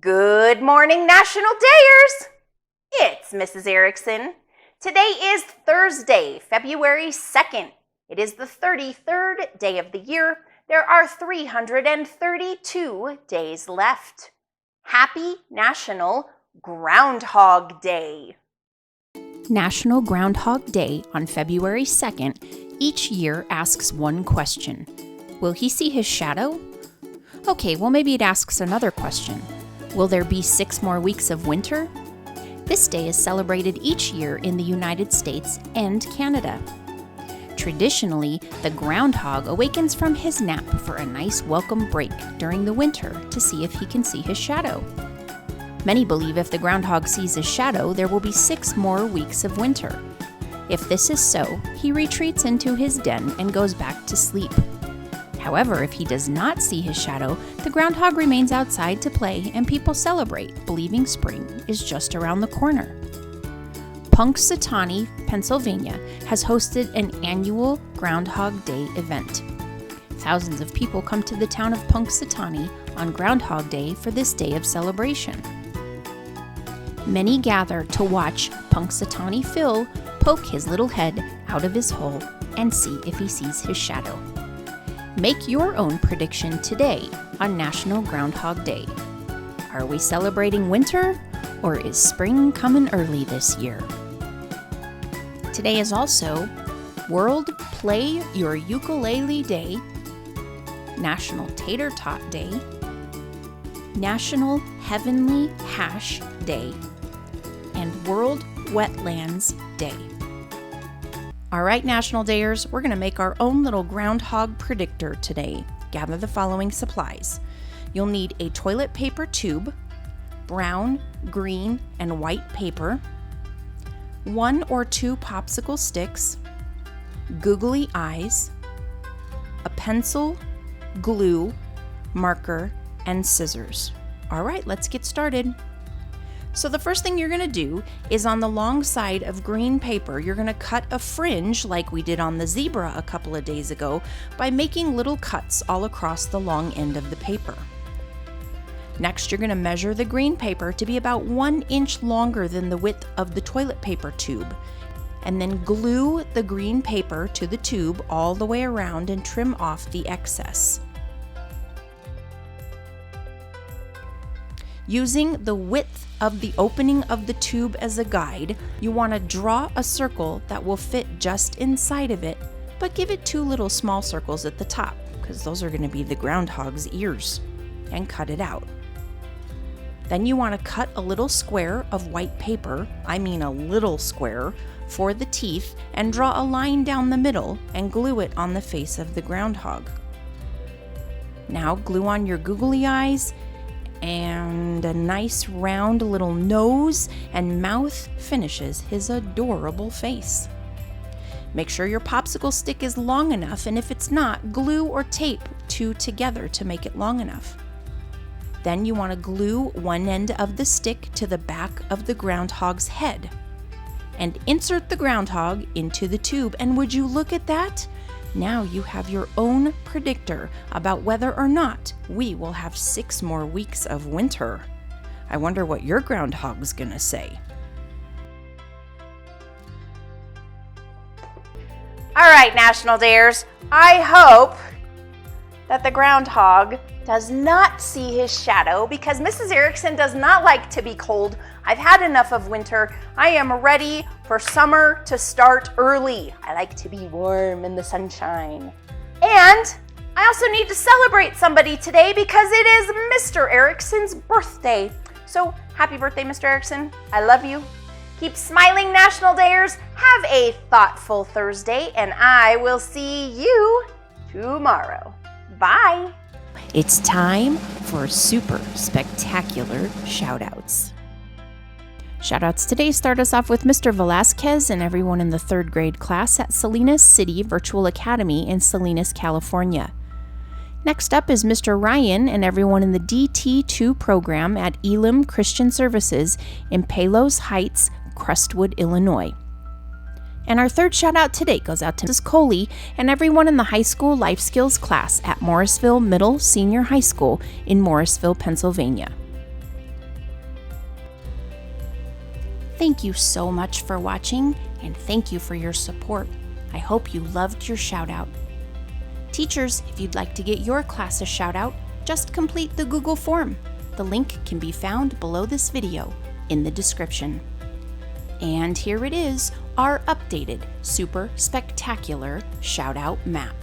Good morning, National Dayers! It's Mrs. Erickson. Today is Thursday, February 2nd. It is the 33rd day of the year. There are 332 days left. Happy National Groundhog Day! National Groundhog Day on February 2nd each year asks one question. Will he see his shadow? Okay, well maybe it asks another question. Will there be 6 more weeks of winter? This day is celebrated each year in the United States and Canada. Traditionally, the groundhog awakens from his nap for a nice welcome break during the winter to see if he can see his shadow. Many believe if the groundhog sees his shadow, there will be 6 more weeks of winter. If this is so, he retreats into his den and goes back to sleep. However, if he does not see his shadow, the groundhog remains outside to play and people celebrate, believing spring is just around the corner. Punxsutawney, Pennsylvania, has hosted an annual Groundhog Day event. Thousands of people come to the town of Punxsutawney on Groundhog Day for this day of celebration. Many gather to watch Punxsutawney Phil poke his little head out of his hole and see if he sees his shadow. Make your own prediction today on National Groundhog Day. Are we celebrating winter, or is spring coming early this year? Today is also World Play Your Ukulele Day, National Tater Tot Day, National Heavenly Hash Day, and World Wetlands Day. All right, National Dayers, we're going to make our own little groundhog predictor today. Gather the following supplies. You'll need a toilet paper tube, brown, green, and white paper, 1 or 2 popsicle sticks, googly eyes, a pencil, glue, marker, and scissors. All right, let's get started. So the first thing you're going to do is on the long side of green paper, you're going to cut a fringe like we did on the zebra a couple of days ago by making little cuts all across the long end of the paper. Next, you're going to measure the green paper to be about 1 inch longer than the width of the toilet paper tube, and then glue the green paper to the tube all the way around and trim off the excess. Using the width of the opening of the tube as a guide, you want to draw a circle that will fit just inside of it, but give it 2 little small circles at the top, because those are going to be the groundhog's ears, and cut it out. Then you want to cut a little square of white paper, a little square, for the teeth, and draw a line down the middle and glue it on the face of the groundhog. Now glue on your googly eyes and a nice round little nose and mouth finishes his adorable face. Make sure your popsicle stick is long enough, and if it's not, glue or tape 2 together to make it long enough. Then you want to glue one end of the stick to the back of the groundhog's head and insert the groundhog into the tube. And would you look at that? Now you have your own predictor about whether or not we will have 6 more weeks of winter. I wonder what your groundhog's gonna say. All right, National Dayers, I hope that the groundhog does not see his shadow, because Mrs. Erickson does not like to be cold. I've had enough of winter. I am ready for summer to start early. I like to be warm in the sunshine. And I also need to celebrate somebody today because it is Mr. Erickson's birthday. So happy birthday, Mr. Erickson. I love you. Keep smiling, National Dayers. Have a thoughtful Thursday, and I will see you tomorrow. Bye. It's time for super spectacular shout-outs. Shout-outs today start us off with Mr. Velasquez and everyone in the 3rd grade class at Salinas City Virtual Academy in Salinas, California. Next up is Mr. Ryan and everyone in the DT2 program at Elim Christian Services in Palos Heights, Crestwood, Illinois. And our 3rd shout out today goes out to Mrs. Coley and everyone in the high school life skills class at Morrisville Middle Senior High School in Morrisville, Pennsylvania. Thank you so much for watching, and thank you for your support. I hope you loved your shout out. Teachers, if you'd like to get your class a shout out, just complete the Google form. The link can be found below this video in the description. And here it is, our updated super spectacular shout out map.